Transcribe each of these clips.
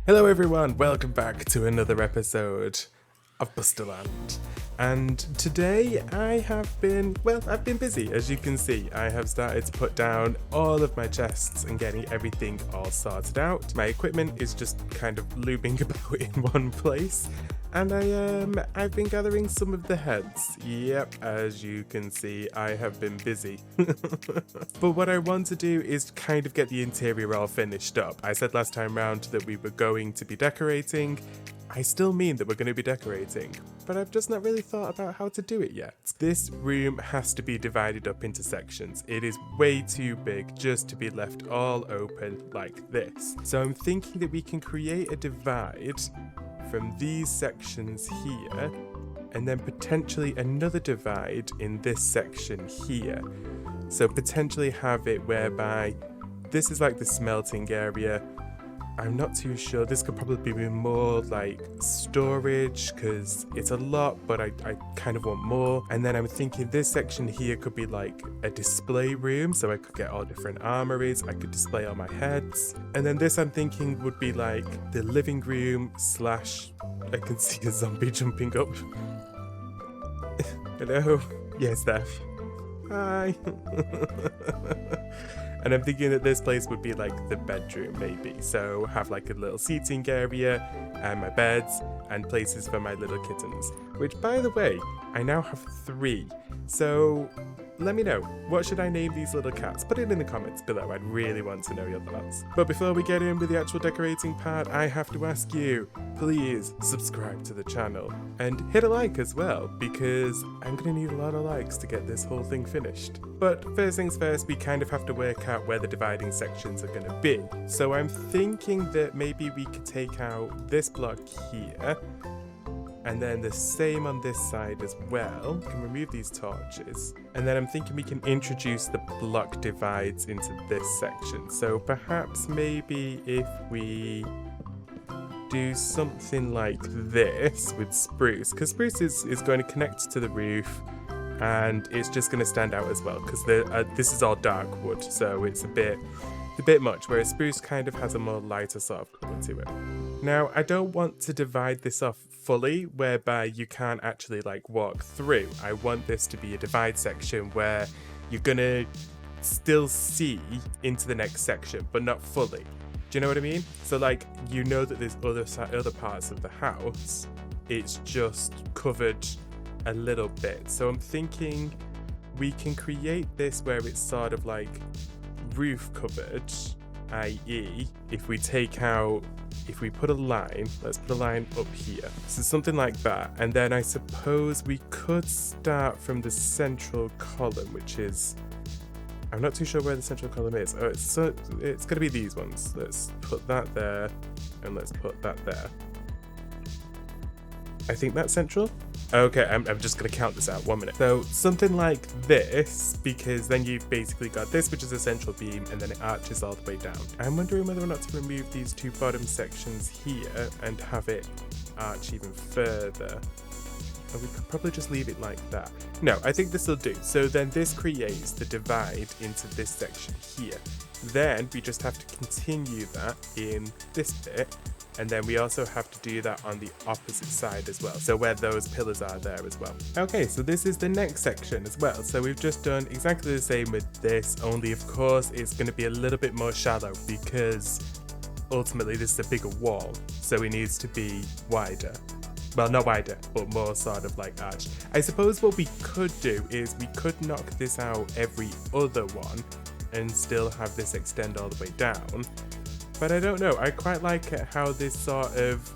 Hello everyone, welcome back to another episode of Busterland. And today I've been busy. As you can see, I have started to put down all of my chests and getting everything all sorted out. My equipment is just kind of looming about in one place. And I've been gathering some of the heads. Yep, as you can see, I have been busy. But what I want to do is kind of get the interior all finished up. I said last time round that we were going to be decorating. I still mean that we're going to be decorating, but I've just not really thought about how to do it yet. This room has to be divided up into sections. It is way too big just to be left all open like this. So I'm thinking that we can create a divide from these sections here, and then potentially another divide in this section here. So potentially have it whereby this is like the smelting area. I'm not too sure. This could probably be more like storage because it's a lot, but I kind of want more. And then I'm thinking this section here could be like a display room, so I could get all different armories. I could display all my heads. And then this I'm thinking would be like the living room slash I can see a zombie jumping up. Hello? Yes, Steph. Hi. And I'm thinking that this place would be like the bedroom maybe. So have like a little seating area and my beds and places for my little kittens. Which by the way, I now have 3. So let me know, what should I name these little cats? Put it in the comments below, I'd really want to know your thoughts. But before we get in with the actual decorating part, I have to ask you, please subscribe to the channel and hit a like as well, because I'm gonna need a lot of likes to get this whole thing finished. But first things first, we kind of have to work out where the dividing sections are gonna be. So I'm thinking that maybe we could take out this block here, and then the same on this side as well. We can remove these torches. And then I'm thinking we can introduce the block divides into this section. So perhaps maybe if we do something like this with spruce, because spruce is going to connect to the roof and it's just going to stand out as well, because this is all dark wood, so it's a bit much, whereas spruce kind of has a more lighter sort of colour to it. Now, I don't want to divide this off fully, whereby you can't actually like walk through. I want this to be a divide section where you're gonna still see into the next section, but not fully. Do you know what I mean? So like, you know that there's other parts of the house, it's just covered a little bit. So I'm thinking we can create this where it's sort of like roof covered, i.e. if we put a line, let's put a line up here. So something like that. And then I suppose we could start from the central column, which is, I'm not too sure where the central column is. Oh, it's gonna be these ones. Let's put that there and let's put that there. I think that's central. Okay, I'm just going to count this out, 1 minute. So something like this, because then you've basically got this, which is a central beam, and then it arches all the way down. I'm wondering whether or not to remove these 2 bottom sections here and have it arch even further. Or we could probably just leave it like that. No, I think this will do. So then this creates the divide into this section here. Then we just have to continue that in this bit. And then we also have to do that on the opposite side as well. So where those pillars are there as well. Okay, so this is the next section as well. So we've just done exactly the same with this, only of course it's going to be a little bit more shallow because ultimately this is a bigger wall. So it needs to be wider. Well, not wider, but more sort of like arched. I suppose what we could do is we could knock this out every other one and still have this extend all the way down. But I don't know, I quite like how this sort of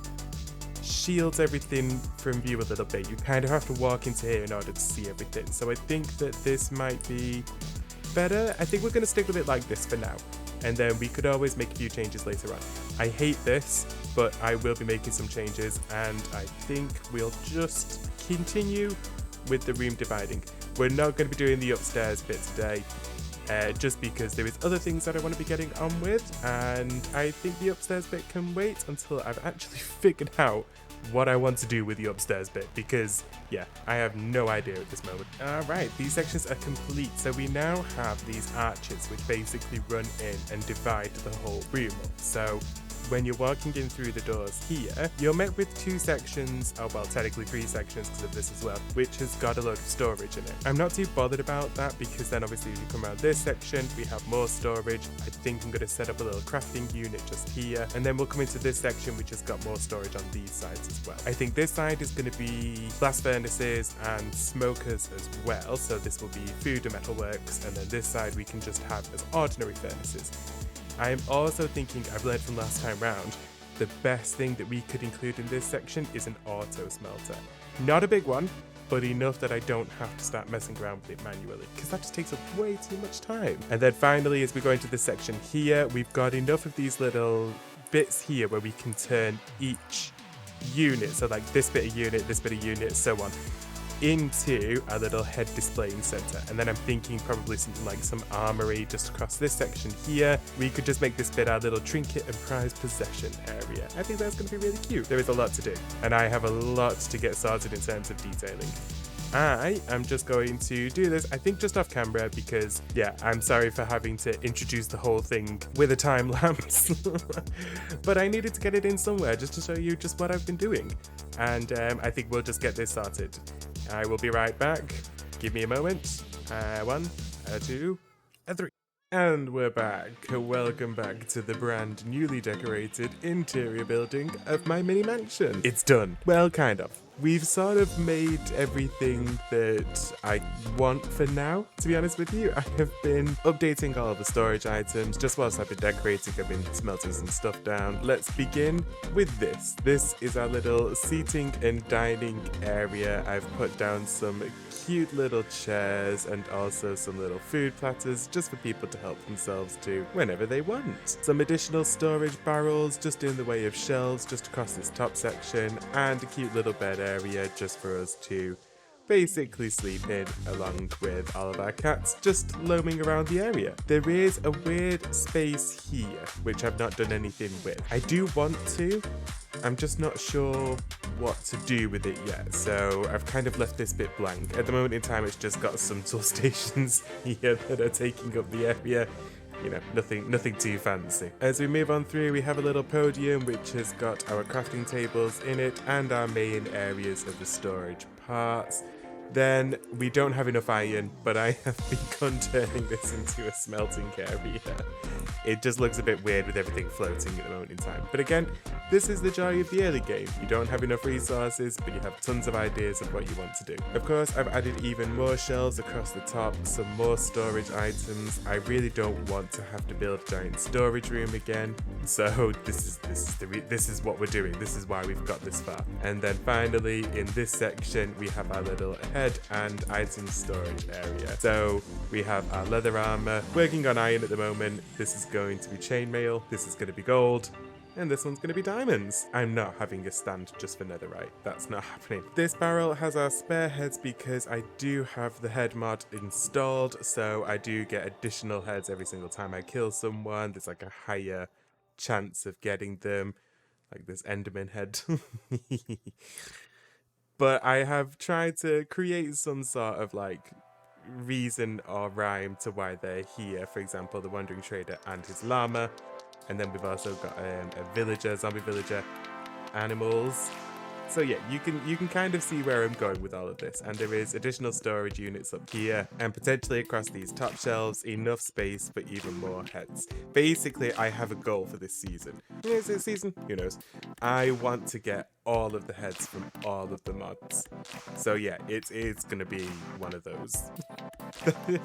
shields everything from view a little bit. You kind of have to walk into here in order to see everything. So I think that this might be better. I think we're going to stick with it like this for now. And then we could always make a few changes later on. I hate this, but I will be making some changes. And I think we'll just continue with the room dividing. We're not going to be doing the upstairs bit today. Just because there is other things that I want to be getting on with, and I think the upstairs bit can wait until I've actually figured out what I want to do with the upstairs bit, because yeah, I have no idea at this moment. Alright, these sections are complete, so we now have these arches which basically run in and divide the whole room up. So when you're walking in through the doors here, you're met with 2 sections, oh well, technically 3 sections because of this as well, which has got a load of storage in it. I'm not too bothered about that because then obviously if you come around this section, we have more storage. I think I'm going to set up a little crafting unit just here, and then we'll come into this section which has got more storage on these sides as well. I think this side is going to be blast furnaces and smokers as well, so this will be food and metalworks, and then this side we can just have as ordinary furnaces. I'm also thinking, I've learned from last time round, the best thing that we could include in this section is an auto smelter. Not a big one, but enough that I don't have to start messing around with it manually, because that just takes up way too much time. And then finally, as we go into this section here, we've got enough of these little bits here where we can turn each unit, so like this bit of unit, so on, into a little head displaying center. And then I'm thinking probably something like some armory just across this section here. We could just make this bit our little trinket and prize possession area. I think that's going to be really cute. There is a lot to do, and I have a lot to get started in terms of detailing. I am just going to do this, I think, just off camera because, yeah, I'm sorry for having to introduce the whole thing with a time lapse. But I needed to get it in somewhere just to show you just what I've been doing. And I think we'll just get this started. I will be right back. Give me a moment. 1, 2, 3. And we're back. Welcome back to the brand newly decorated interior building of my mini mansion. It's done. Well, kind of. We've sort of made everything that I want for now, to be honest with you. I have been updating all of the storage items. Just whilst I've been decorating, I've been smelting some stuff down. Let's begin with this. This is our little seating and dining area. I've put down some cute little chairs and also some little food platters just for people to help themselves to whenever they want. Some additional storage barrels just in the way of shelves just across this top section, and a cute little bed area just for us to basically sleep in along with all of our cats just roaming around the area. There is a weird space here which I've not done anything with. I do want to, I'm just not sure what to do with it yet, so I've kind of left this bit blank. At the moment in time it's just got some tool stations here that are taking up the area. You know, nothing too fancy. As we move on through, we have a little podium which has got our crafting tables in it and our main areas of the storage parts. Then we don't have enough iron, but I have begun turning this into a smelting area. It just looks a bit weird with everything floating at the moment in time. But again, this is the joy of the early game. You don't have enough resources, but you have tons of ideas of what you want to do. Of course, I've added even more shelves across the top, some more storage items. I really don't want to have to build a giant storage room again. So this is what we're doing. This is why we've got this far. And then finally, in this section, we have our little head and item storage area. So we have our leather armor, working on iron at the moment. This is going to be chainmail, this is going to be gold, and this one's going to be diamonds. I'm not having a stand just for netherite. That's not happening. This barrel has our spare heads because I do have the head mod installed, so I do get additional heads every single time I kill someone. There's like a higher chance of getting them, like this Enderman head. But I have tried to create some sort of like reason or rhyme to why they're here. For example, the wandering trader and his llama. And then we've also got a villager, zombie villager, animals. So yeah, you can kind of see where I'm going with all of this. And there is additional storage units up here and potentially across these top shelves, enough space for even more heads. Basically, I have a goal for this season. Is it season? Who knows? I want to get all of the heads from all of the mods. So yeah, it's going to be one of those.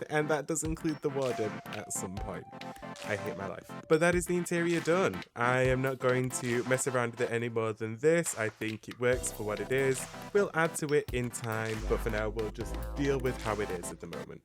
And that does include the warden at some point. I hate my life. But that is the interior done. I am not going to mess around with it any more than this. I think it works for what it is. We'll add to it in time, but for now we'll just deal with how it is at the moment.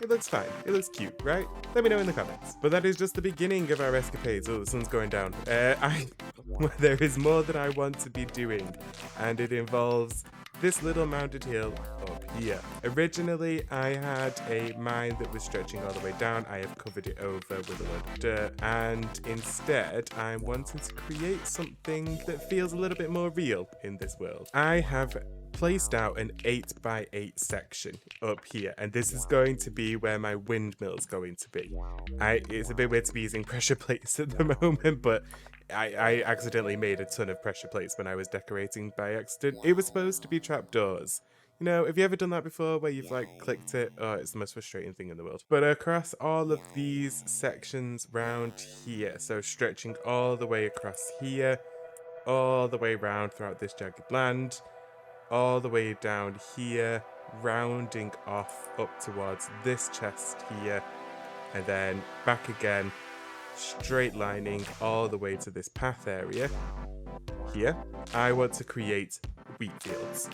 It looks fine. It looks cute, right? Let me know in the comments. But that is just the beginning of our escapades. Oh, the sun's going down. There is more that I want to be doing, and it involves this little mounted hill up here. Originally, I had a mine that was stretching all the way down. I have covered it over with a lot of dirt, and instead, I'm wanting to create something that feels a little bit more real in this world. I have placed out an 8x8 section up here, and this is going to be where my windmill is going to be. It's a bit weird to be using pressure plates at the moment, but I accidentally made a ton of pressure plates when I was decorating by accident. It was supposed to be trapdoors. You know, have you ever done that before where you've like clicked it? Oh, it's the most frustrating thing in the world. But across all of these sections round here, so stretching all the way across here, all the way round throughout this jagged land, all the way down here, rounding off up towards this chest here, and then back again, straight lining all the way to this path area. Here, I want to create wheat fields.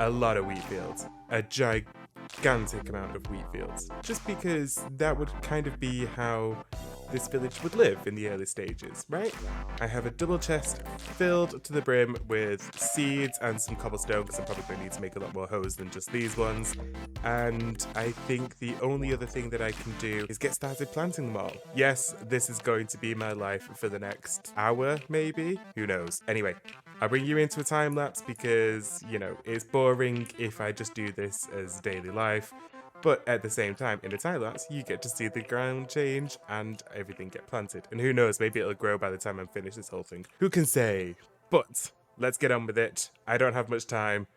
A lot of wheat fields. A gigantic amount of wheat fields. Just because that would kind of be how this village would live in the early stages, right? I have a double chest filled to the brim with seeds and some cobblestone, because I'm probably going to need to make a lot more hoes than just these ones. And I think the only other thing that I can do is get started planting them all. Yes, this is going to be my life for the next hour, maybe? Who knows? Anyway, I'll bring you into a time lapse because, you know, it's boring if I just do this as daily life. But at the same time, in a time lapse, you get to see the ground change and everything get planted. And who knows, maybe it'll grow by the time I'm finished this whole thing. Who can say? But let's get on with it. I don't have much time.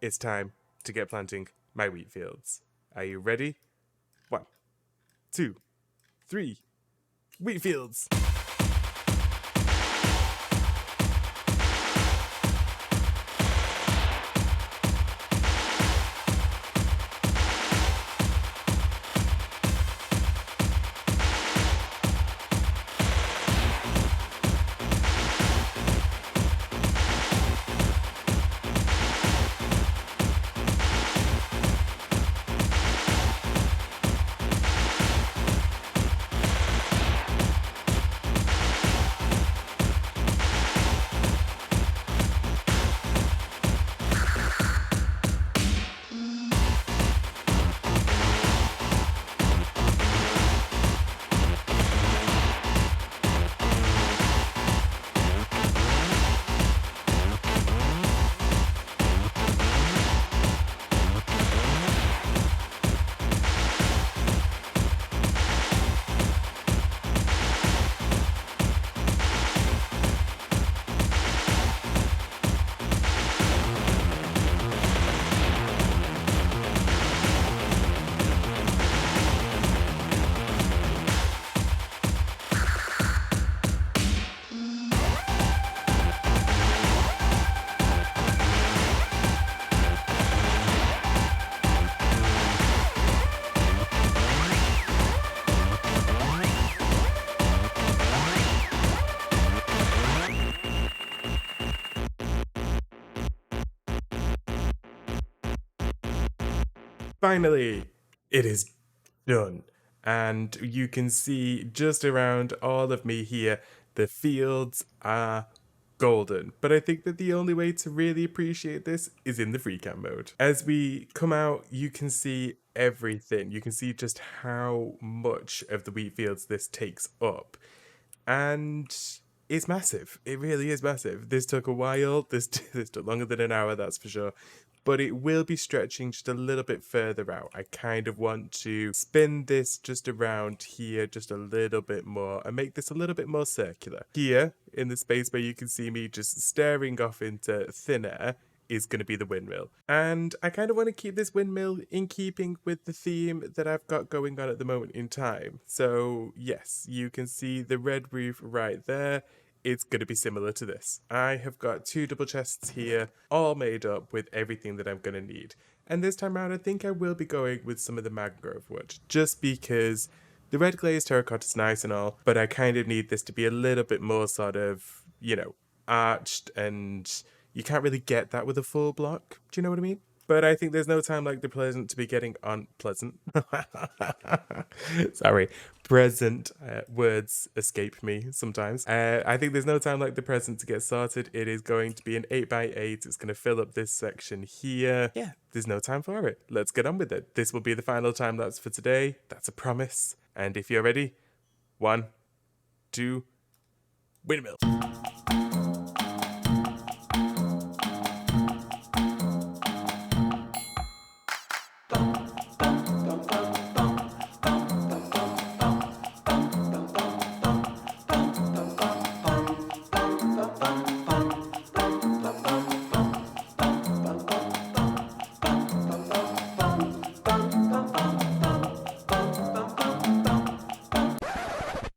It's time to get planting my wheat fields. Are you ready? 1, 2, 3. Wheat fields! Finally, it is done. And you can see just around all of me here, the fields are golden. But I think that the only way to really appreciate this is in the free cam mode. As we come out, you can see everything. You can see just how much of the wheat fields this takes up. And it's massive. It really is massive. This took a while. This took longer than an hour, that's for sure. But it will be stretching just a little bit further out. I kind of want to spin this just around here just a little bit more and make this a little bit more circular. Here, in the space where you can see me just staring off into thin air, is going to be the windmill. And I kind of want to keep this windmill in keeping with the theme that I've got going on at the moment in time. So yes, you can see the red roof right there. It's going to be similar to this. I have got 2 double chests here, all made up with everything that I'm going to need. And this time around, I think I will be going with some of the mangrove wood, just because the red glazed terracotta is nice and all, but I kind of need this to be a little bit more sort of, you know, arched, and you can't really get that with a full block. Do you know what I mean? But I think there's no time like the present to be getting on pleasant. Sorry, present words escape me sometimes. I think there's no time like the present to get started. It is going to be an 8x8. It's going to fill up this section here. Yeah, there's no time for it. Let's get on with it. This will be the final time lapse for today. That's a promise. And if you're ready, 1, 2, windmill.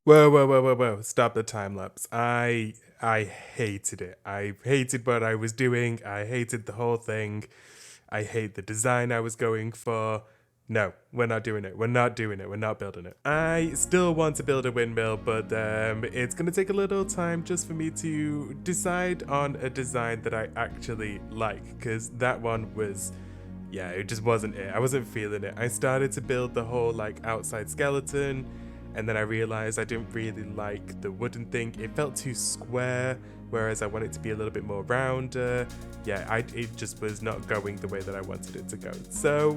Whoa, whoa, whoa, whoa, whoa. Stop the time lapse. I hated it. I hated what I was doing. I hated the whole thing. I hate the design I was going for. No, we're not doing it. We're not doing it. We're not building it. I still want to build a windmill, but it's going to take a little time just for me to decide on a design that I actually like, because that one was, yeah, it just wasn't it. I wasn't feeling it. I started to build the whole like outside skeleton, and then I realized I didn't really like the wooden thing. It felt too square, whereas I want it to be a little bit more rounder. Yeah, it just was not going the way that I wanted it to go. So,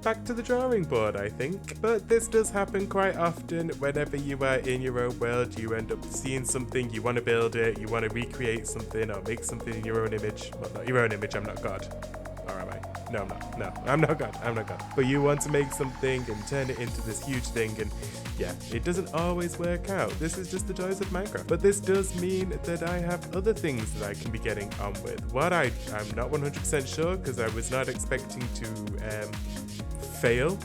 back to the drawing board, I think. But this does happen quite often. Whenever you are in your own world, you end up seeing something, you want to build it, you want to recreate something or make something in your own image. Well, not your own image, I'm not God. Or am I? No, I'm not. No, I'm not God. I'm not God. But you want to make something and turn it into this huge thing, and yeah, it doesn't always work out. This is just the joys of Minecraft. But this does mean that I have other things that I can be getting on with. What I'm not 100% sure, because I was not expecting to fail.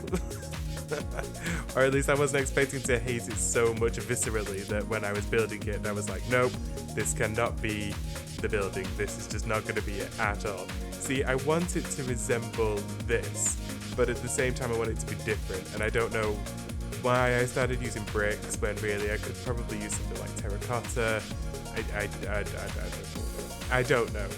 Or at least I wasn't expecting to hate it so much viscerally that when I was building it, I was like, nope, this cannot be the building. This is just not going to be it at all. See, I want it to resemble this, but at the same time I want it to be different, and I don't know why I started using bricks when really I could probably use something like terracotta. I don't know.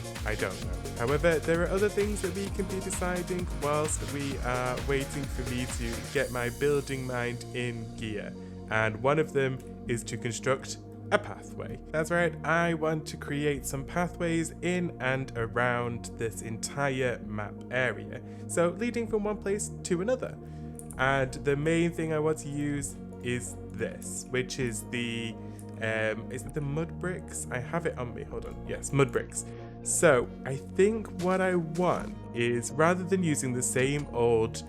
However, there are other things that we can be deciding whilst we are waiting for me to get my building mind in gear. And one of them is to construct a pathway. That's right, I want to create some pathways in and around this entire map area. So leading from one place to another. And the main thing I want to use is this, which is the is it the mud bricks? I have it on me, hold on. Yes, mud bricks. So I think what I want is, rather than using the same old,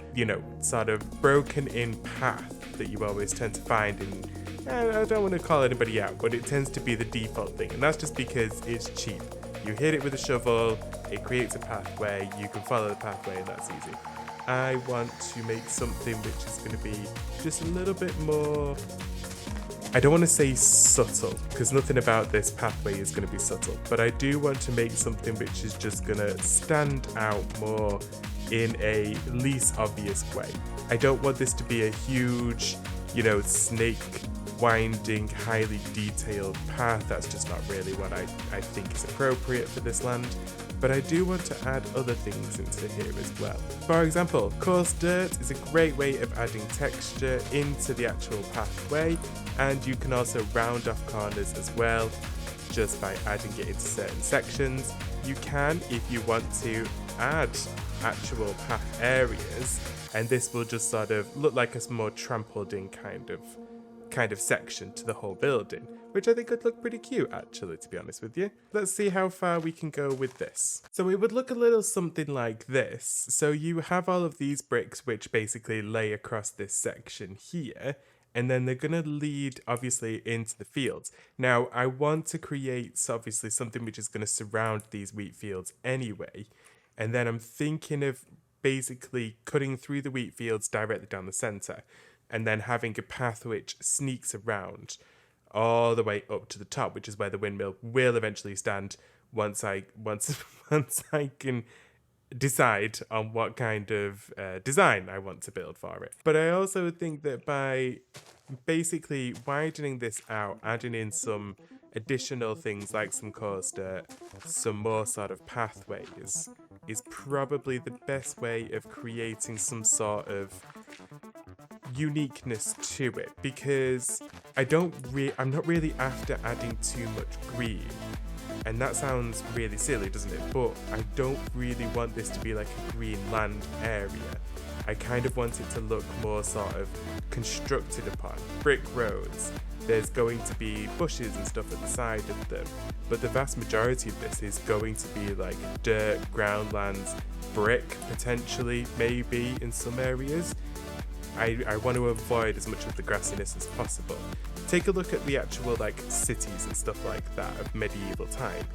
sort of broken in path that you always tend to find in, I don't want to call anybody out, but it tends to be the default thing, and that's just because it's cheap. You hit it with a shovel, it creates a pathway, you can follow the pathway, and that's easy. I want to make something which is going to be just a little bit more, I don't want to say subtle, because nothing about this pathway is going to be subtle, but I do want to make something which is just going to stand out more in a least obvious way. I don't want this to be a huge, snake winding, highly detailed path. That's just not really what I think is appropriate for this land. But I do want to add other things into here as well. For example, coarse dirt is a great way of adding texture into the actual pathway, and you can also round off corners as well, just by adding it into certain sections. You can, if you want to, add actual path areas, and this will just sort of look like a more trampled in kind of section to the whole building, which I think would look pretty cute actually, to be honest with you. Let's see how far we can go with this. So it would look a little something like this. So you have all of these bricks which basically lay across this section here, and then they're going to lead obviously into the fields. Now I want to create obviously something which is going to surround these wheat fields anyway, and then I'm thinking of basically cutting through the wheat fields directly down the center, and then having a path which sneaks around all the way up to the top, which is where the windmill will eventually stand once I can decide on what kind of design I want to build for it. But I also think that by basically widening this out, adding in some additional things like some coarse dirt, some more sort of pathways, is probably the best way of creating some sort of uniqueness to it, because I'm not really after adding too much green, and that sounds really silly, doesn't it? But I don't really want this to be like a green land area. I kind of want it to look more sort of constructed upon, brick roads. There's going to be bushes and stuff at the side of them, but the vast majority of this is going to be like dirt, groundlands, brick potentially, maybe in some areas. I want to avoid as much of the grassiness as possible. Take a look at the actual like cities and stuff like that of medieval time.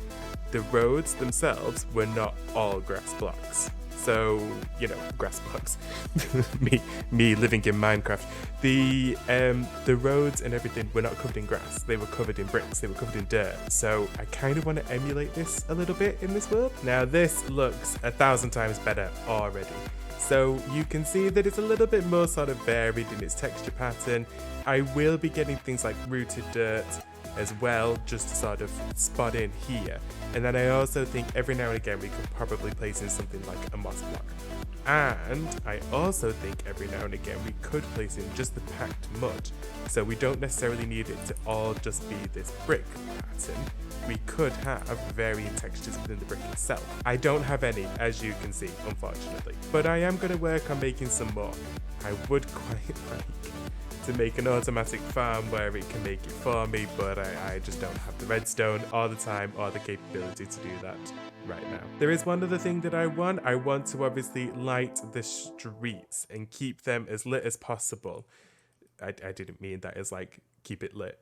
The roads themselves were not all grass blocks. So, you know, grass blocks. me living in Minecraft. The roads and everything were not covered in grass. They were covered in bricks. They were covered in dirt. So I kind of want to emulate this a little bit in this world. Now this looks 1,000 times better already. So you can see that it's a little bit more sort of varied in its texture pattern. I will be getting things like rooted dirt as well, just to sort of spot in here. And then I also think every now and again we could probably place in something like a moss block. And I also think every now and again we could place in just the packed mud. So we don't necessarily need it to all just be this brick pattern. We could have varying textures within the brick itself. I don't have any, as you can see, unfortunately. But I am going to work on making some more. I would quite like to make an automatic farm where it can make it for me, but I just don't have the redstone or the time or the capability to do that right now. There is one other thing that I want. I want to obviously light the streets and keep them as lit as possible. I didn't mean that as like keep it lit.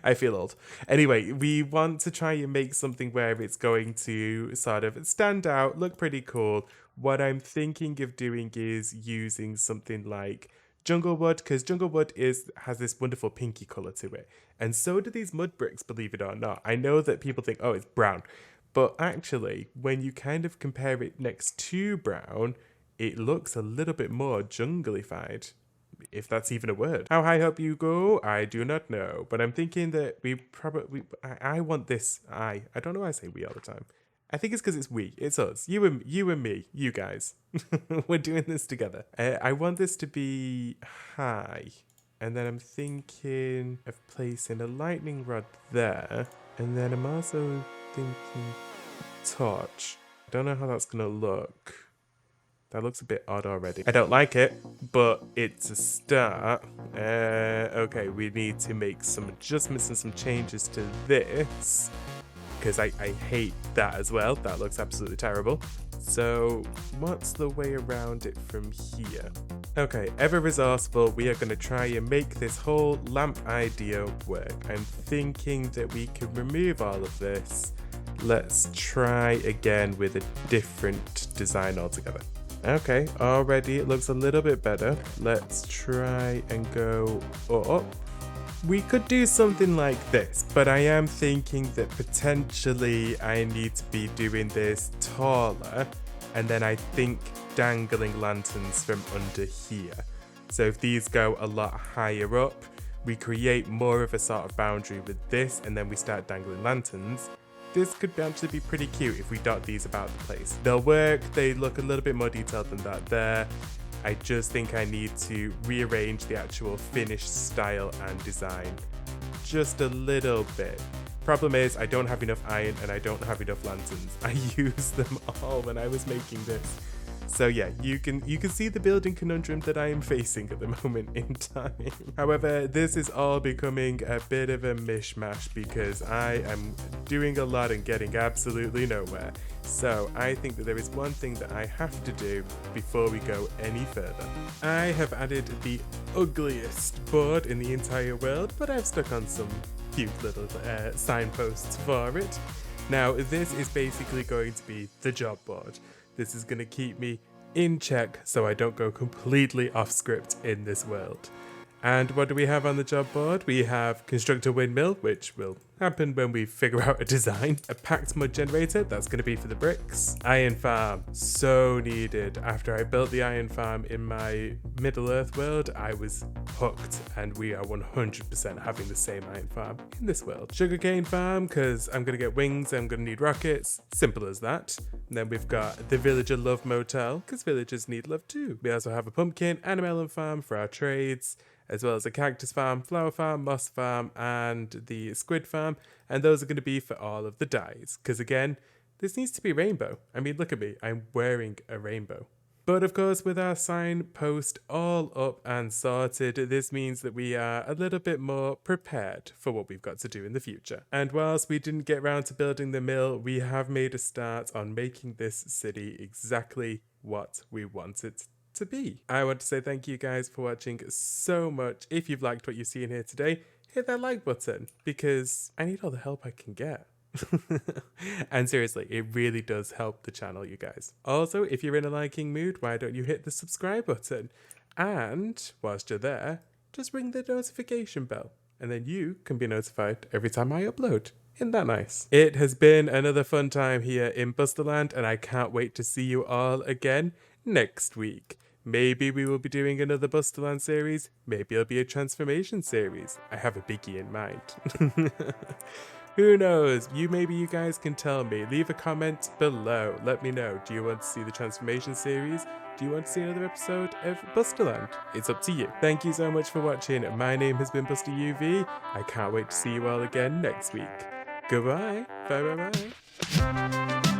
I feel old. Anyway, we want to try and make something where it's going to sort of stand out, look pretty cool. What I'm thinking of doing is using something like jungle wood, because jungle wood has this wonderful pinky color to it. And so do these mud bricks, believe it or not. I know that people think, oh, it's brown. But actually, when you kind of compare it next to brown, it looks a little bit more junglified. If that's even a word. How high up you go, I do not know. But I'm thinking that we probably... I want this... I don't know why I say we all the time. I think it's because it's we. It's us. You and me. You guys. We're doing this together. I want this to be high. And then I'm thinking of placing a lightning rod there. And then I'm also thinking torch. I don't know how that's going to look. That looks a bit odd already. I don't like it, but it's a start. Okay, we need to make some adjustments and some changes to this, because I hate that as well. That looks absolutely terrible. So what's the way around it from here? Okay, ever resourceful, we are going to try and make this whole lamp idea work. I'm thinking that we can remove all of this. Let's try again with a different design altogether. Okay, already it looks a little bit better. Let's try and go up. We could do something like this, but I am thinking that potentially I need to be doing this taller, and then I think dangling lanterns from under here. So if these go a lot higher up, we create more of a sort of boundary with this, and then we start dangling lanterns. This could actually be pretty cute if we dot these about the place. They'll work, they look a little bit more detailed than that there. I just think I need to rearrange the actual finished style and design just a little bit. Problem is, I don't have enough iron and I don't have enough lanterns. I used them all when I was making this. So yeah, you can see the building conundrum that I am facing at the moment in time. However, this is all becoming a bit of a mishmash because I am doing a lot and getting absolutely nowhere. So I think that there is one thing that I have to do before we go any further. I have added the ugliest board in the entire world, but I've stuck on some cute little signposts for it. Now, this is basically going to be the job board. This is going to keep me in check so I don't go completely off script in this world. And what do we have on the job board? We have construct a windmill, which will happen when we figure out a design. A packed mud generator, that's going to be for the bricks. Iron farm, so needed. After I built the iron farm in my Middle Earth world, I was hooked, and we are 100% having the same iron farm in this world. Sugarcane farm, because I'm going to get wings, I'm going to need rockets. Simple as that. And then we've got the villager love motel, because villagers need love too. We also have a pumpkin and a melon farm for our trades, as well as a cactus farm, flower farm, moss farm, and the squid farm. And those are going to be for all of the dyes. Because again, this needs to be rainbow. I mean, look at me. I'm wearing a rainbow. But of course, with our signpost all up and sorted, this means that we are a little bit more prepared for what we've got to do in the future. And whilst we didn't get around to building the mill, we have made a start on making this city exactly what we want it to be. I want to say thank you guys for watching so much. If you've liked what you've seen here today, hit that like button because I need all the help I can get. And seriously, it really does help the channel, you guys. Also, if you're in a liking mood, why don't you hit the subscribe button? And whilst you're there, just ring the notification bell, and then you can be notified every time I upload. Isn't that nice? It has been another fun time here in Busterland, and I can't wait to see you all again next week. Maybe we will be doing another Busterland series. Maybe it'll be a transformation series. I have a biggie in mind. Who knows? Maybe you guys can tell me. Leave a comment below. Let me know. Do you want to see the transformation series? Do you want to see another episode of Busterland? It's up to you. Thank you so much for watching. My name has been Buster UV. I can't wait to see you all again next week. Goodbye. Bye bye bye.